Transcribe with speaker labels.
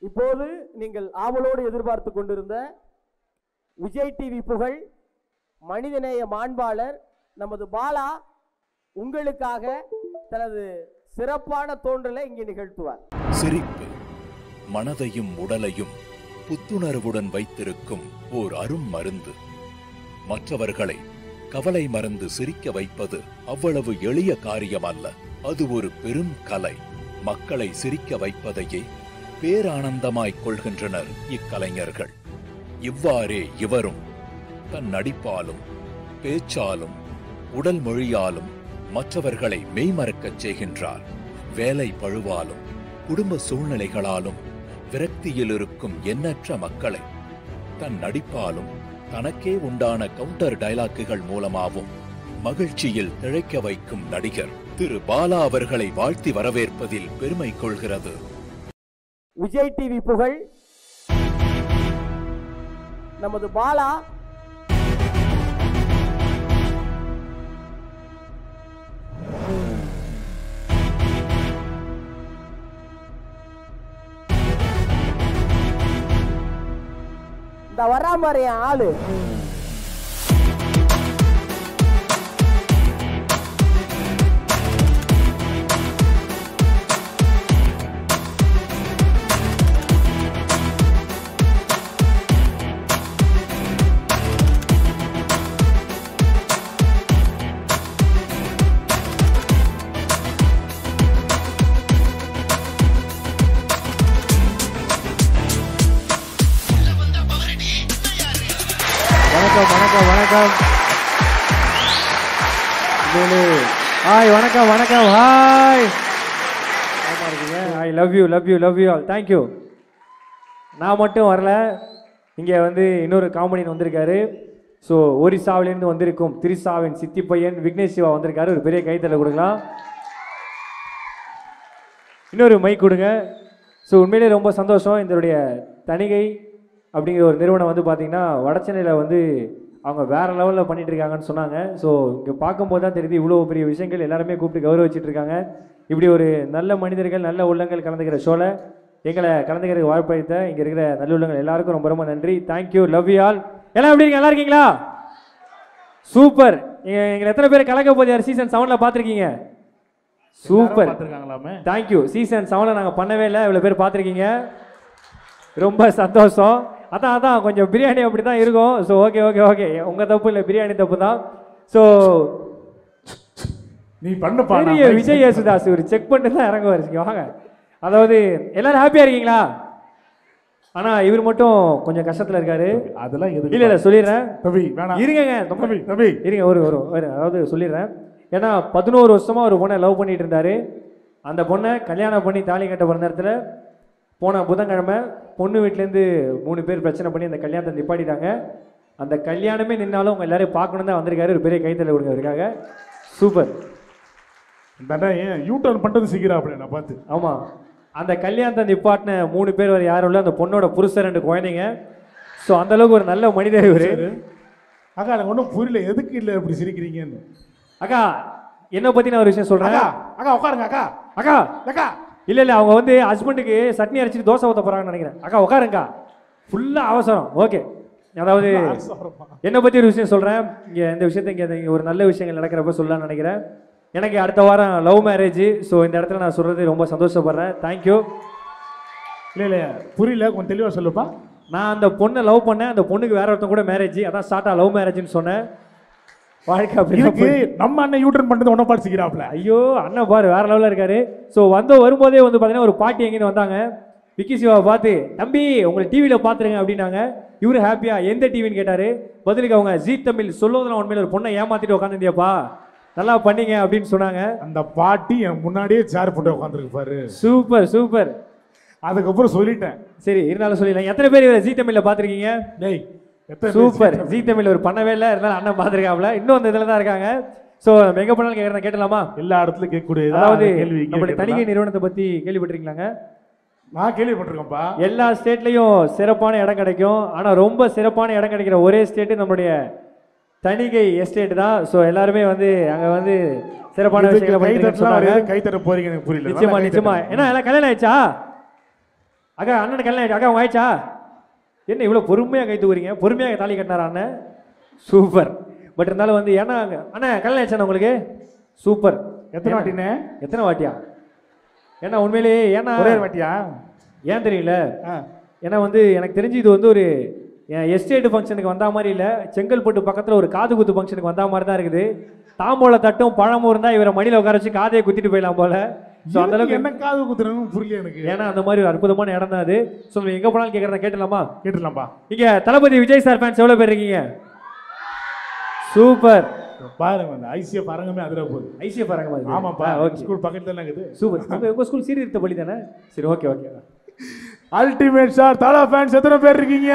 Speaker 1: இப்போது நீங்கள் ஆவலோடு எதிர்பார்த்து கொண்டிருந்த விஜய் டிவி புகழ் மனிதநேய மாண்பாளர் நமது பாலா உங்களுக்காக தனது சிறப்பான தோன்றலை இங்கே நிகழ்த்துவார்.
Speaker 2: சிரிப்பு மனதையும் உடலையும் புத்துணர்வுடன் வைத்திருக்கும் ஓர் அரும் மருந்து. மற்றவர்களை கவலை மறந்து சிரிக்க வைப்பது அவ்வளவு எளிய காரியம் அல்ல. அது ஒரு பெரும் கலை. மக்களை சிரிக்க வைப்பதையே பேரானந்தமாய் கொள்கின்றனர் இக்கலைஞர்கள். இவ்வாறே இவரும் தன் நடிப்பாலும் பேச்சாலும் உடல் மொழியாலும் மற்றவர்களை மெய்மறக்கச் செய்கின்றார். வேலை பழுவாலும் குடும்ப சூழ்நிலைகளாலும் விரக்தியில் இருக்கும் எண்ணற்ற மக்களை தன் நடிப்பாலும் தனக்கே உண்டான கவுண்டர் டயலாக்குகள் மூலமாகவும் மகிழ்ச்சியில் திளைக்க வைக்கும் நடிகர் திரு பாலா அவர்களை வாழ்த்தி வரவேற்பதில் பெருமை கொள்கிறது.
Speaker 1: விஜய் டிவி புகழ் நமது பாலா இந்த வரா மாதிரி ஆளு
Speaker 3: வணக்கம். ஹாய் வணக்கம் hi. I love you all. Thank you. நான் மட்டும் வரல, இங்கே வந்து இன்னொரு காமெடியன் வந்திருக்காரு. ஸோ ஒரிசாவிலேருந்து வந்திருக்கும் திரிசாவின் சித்தி பையன் விக்னேஷ் சிவா வந்திருக்காரு. ஒரு பெரிய கைத்தலை கொடுக்கலாம். இன்னொரு மைக் கொடுங்க. ஸோ உண்மையிலே ரொம்ப சந்தோஷம். இதனுடைய தணிகை அப்படிங்கிற ஒரு நிறுவனம் வந்து பார்த்திங்கன்னா வடச்சென்னையில் வந்து அவங்க வேறு லெவலில் பண்ணிகிட்டு இருக்காங்கன்னு சொன்னாங்க. ஸோ இங்கே பார்க்கும்போது தான் தெரியுது இவ்வளோ பெரிய விஷயங்கள் எல்லாருமே கூப்பிட்டு கௌரவிச்சிட்டு இருக்காங்க. இப்படி ஒரு நல்ல மனிதர்கள் நல்ல உள்ளங்கள் கலந்துக்கிற ஷோவில் எங்களை கலந்துக்கிறதுக்கு வாய்ப்பளித்த இங்கே இருக்கிற நல்ல உள்ளங்கள் எல்லாருக்கும் ரொம்ப ரொம்ப நன்றி. தேங்க்யூ. Love you all. எல்லாம் எப்படி இருக்கீங்க? நல்லா இருக்கீங்களா? சூப்பர். எங்களை எத்தனை பேர் கலக்க போது சீசன் 7 பார்த்துருக்கீங்க? சூப்பர். தேங்க்யூ. சீசன் 7 நாங்கள் பண்ணவே இல்லை, இவ்வளோ பேர் பார்த்துருக்கீங்க. ரொம்ப சந்தோஷம். அதான் கொஞ்சம் பிரியாணி அப்படி தான் இருக்கும். ஸோ ஓகே உங்கள் தப்பு இல்லை, பிரியாணி தப்பு தான். ஸோ
Speaker 4: நீ பண்ண
Speaker 3: பெரிய விஜய் யேசுதாஸ் ஒரு செக் பண்ணிட்டு தான் இறங்க வரிசைங்க வாங்க. அதாவது எல்லாரும் ஹாப்பியாக இருக்கீங்களா? ஆனால் இவர் மட்டும் கொஞ்சம் கஷ்டத்தில் இருக்காரு.
Speaker 4: அதெல்லாம்
Speaker 3: இல்லை சொல்லிடுறேன். இருங்க
Speaker 4: இருங்க
Speaker 3: ஒரு அதாவது சொல்லிடுறேன். ஏன்னா 11 வருஷமாக ஒரு பொண்ணை லவ் பண்ணிட்டு இருந்தாரு. அந்த பொண்ணை கல்யாணம் பண்ணி தாலி கட்ட போகிற நேரத்தில் போன புதன்கிழமை பொண்ணு வீட்டிலேருந்து 3 பேர் பிரச்சனை பண்ணி அந்த கல்யாணத்தை நிப்பாட்டிட்டாங்க. அந்த கல்யாணமே நின்னாலும் உங்கள் எல்லாரையும் பார்க்கணும் தான் வந்திருக்காரு. ஒரு பெரிய கைத்தலை கொடுங்க அவருக்காக. சூப்பர்.
Speaker 4: யூட்டர்ன் பண்ணுறது சீக்கிரம் அப்படி நான் பார்த்து.
Speaker 3: ஆமாம், அந்த கல்யாணத்தை நிப்பாட்டின 3 பேர் வரை யாரும் இல்லை, அந்த பொண்ணோட புருஷர் 2 குழந்தைங்க. ஸோ அந்தளவுக்கு ஒரு நல்ல மனிதர் இவர்.
Speaker 4: அக்கா எனக்கு ஒன்றும் புரியல, எதுக்கு இல்லை இப்படி சிரிக்கிறீங்கன்னு.
Speaker 3: அக்கா என்னை பற்றி நான் ஒரு விஷயம் சொல்கிறேன்.
Speaker 4: அக்கா உட்காருங்க. அக்கா
Speaker 3: இல்லை அவங்க வந்து ஹஸ்பண்டுக்கு சட்னி அரைச்சிட்டு தோசை ஊற்ற போகிறாங்கன்னு நினைக்கிறேன். அக்கா உட்காருங்கக்கா, ஃபுல்லாக அவசரம். ஓகே, அதாவது என்னை பற்றி ஒரு விஷயம் சொல்கிறேன். இங்கே இந்த விஷயத்தை இங்கே ஒரு நல்ல விஷயங்கள் நடக்கிறப்ப சொல்லலாம்னு நினைக்கிறேன். எனக்கு அடுத்த வாரம் லவ் மேரேஜ். ஸோ இந்த இடத்துல நான் சொல்கிறது ரொம்ப சந்தோஷப்படுறேன். தேங்க்யூ.
Speaker 4: இல்லை புரியல, கொஞ்சம் தெளிவாக சொல்லுப்பா.
Speaker 3: நான் அந்த பொண்ணை லவ் பண்ணேன், அந்த பொண்ணுக்கு வேற ஒருத்தன் கூட மேரேஜ். அதான் ஸ்டார்ட்டாக லவ் மேரேஜ்னு சொன்னேன். வாழ்க்கை அப்படி
Speaker 4: நம்ம அண்ணன் யூட்டர்ன் பண்ணுறது ஒன்றும் படிச்சுக்கிறாப்ல.
Speaker 3: ஐயோ அண்ணன் பாரு வேற லெவலில் இருக்காரு. ஸோ வரும்போதே வந்து பார்த்தீங்கன்னா ஒரு பாட்டி எங்கேன்னு வந்தாங்க. விக்கி சிவாவை பார்த்து தம்பி உங்களை டிவியில் பார்த்துருங்க அப்படின்னாங்க. இவரு ஹாப்பியாக எந்த டிவின்னு கேட்டார். பதிலுக்கு அவங்க ஜீ தமிழ் சொல்லுவதெல்லாம் உண்மையில் ஒரு பொண்ணை ஏமாற்றிட்டு உட்காந்துருந்தியாப்பா, நல்லா பண்ணீங்க அப்படின்னு சொன்னாங்க.
Speaker 4: அந்த பாட்டி என் முன்னாடியே சேர் போட்டு உட்காந்துருக்கு பாரு.
Speaker 3: சூப்பர்.
Speaker 4: அதுக்கப்புறம் சொல்லிட்டேன்.
Speaker 3: சரி இருந்தாலும் சொல்லிடலாம். எத்தனை பேர் இவரை ஜீ தமிழில் பார்த்துருக்கீங்க? சூப்பர். ஜீ தமிழ் ஒரு பண்ணவே இல்லை, இருந்தாலும் அண்ணன் பார்த்துருக்காப்ல. இன்னும் அந்த இதில் தான் இருக்காங்க. ஸோ நம்ம எங்கே போனாலும் கேட்குறேன், கேட்டலாமா?
Speaker 4: எல்லா இடத்துலையும் கேட்கக்கூடிய
Speaker 3: அதாவது நம்மளுடைய தணிகை நிறுவனத்தை பற்றி கேள்விப்பட்டிருக்கீங்களாங்க?
Speaker 4: நான் கேள்விப்பட்டிருக்கேன்ப்பா.
Speaker 3: எல்லா ஸ்டேட்லையும் சிறப்பான இடம் கிடைக்கும். ஆனால் ரொம்ப சிறப்பான இடம் கிடைக்கிற ஒரே ஸ்டேட்டு நம்மளுடைய தணிகை எஸ்டேட் தான். ஸோ எல்லாருமே வந்து அங்கே வந்து சிறப்பான விஷயங்களை
Speaker 4: கை தட்ட போறீங்க, எனக்கு புரியல.
Speaker 3: நிச்சயமா. ஏன்னா எல்லாம் கல்யாணம் ஆயிடுச்சா? அக்கா அண்ணன் கல்யாணம் அக்கா உங்க ஆயிடுச்சா? என்ன இவ்வளோ பொறுமையாக கை தூக்குறீங்க? பொறுமையாக தாலி கட்டினாரா அண்ணன்? சூப்பர். பட் இருந்தாலும் வந்து ஏன்னா அண்ணா கல்யாணம் ஆயிடுச்சா உங்களுக்கு? சூப்பர்.
Speaker 4: எத்தனை வாட்டினே?
Speaker 3: எத்தனை வாட்டியா? ஏன்னா உண்மையிலேயே ஏன்னா
Speaker 4: ஒரே வாட்டியா?
Speaker 3: ஏன் தெரியல, ஏன்னா வந்து எனக்கு தெரிஞ்சு இது வந்து ஒரு எஸ்டேட் ஃபங்க்ஷனுக்கு வந்த மாதிரி இல்லை, செங்கல்பட்டு பக்கத்தில் ஒரு காது குத்து ஃபங்க்ஷனுக்கு வந்த மாதிரி தான் இருக்குது. தாம்போல தட்டும் பழமும் இருந்தால் இவரை மடியில் உட்கார வச்சு காதையை குத்திட்டு போயிடலாம் போல. ஸோ அந்த அளவுக்கு
Speaker 4: என்ன காது குத்துறன்னு புரியல எனக்கு.
Speaker 3: ஏன்னா அந்த மாதிரி ஒரு அற்புதமான இடம் தான் அது. ஸோ எங்கே போனாலும் கேட்குறத கேட்டுலாமா?
Speaker 4: கேட்டுடலாம்ப்பா.
Speaker 3: இங்கே தளபதி விஜய் சார் ஃபேன்ஸ் எவ்வளோ பேர் இருக்கீங்க? சூப்பர்.
Speaker 4: பாருங்க அந்த ஐசிஎஃப் அரங்கமே அதில் போகுது.
Speaker 3: ஐசிஎஃப் அரங்கமா?
Speaker 4: ஆமாப்பா.
Speaker 3: ஓகே.
Speaker 4: ஸ்கூல் பக்கத்துல தானே இருக்குது.
Speaker 3: சூப்பர். உங்கள் ஸ்கூல் சீர்திருத்த பள்ளி தானே? சரி, ஓகே.
Speaker 4: அல்டிமேட் ஸ்டார் தல ஃபேன்ஸ் எத்தனை பேர் இருக்கீங்க?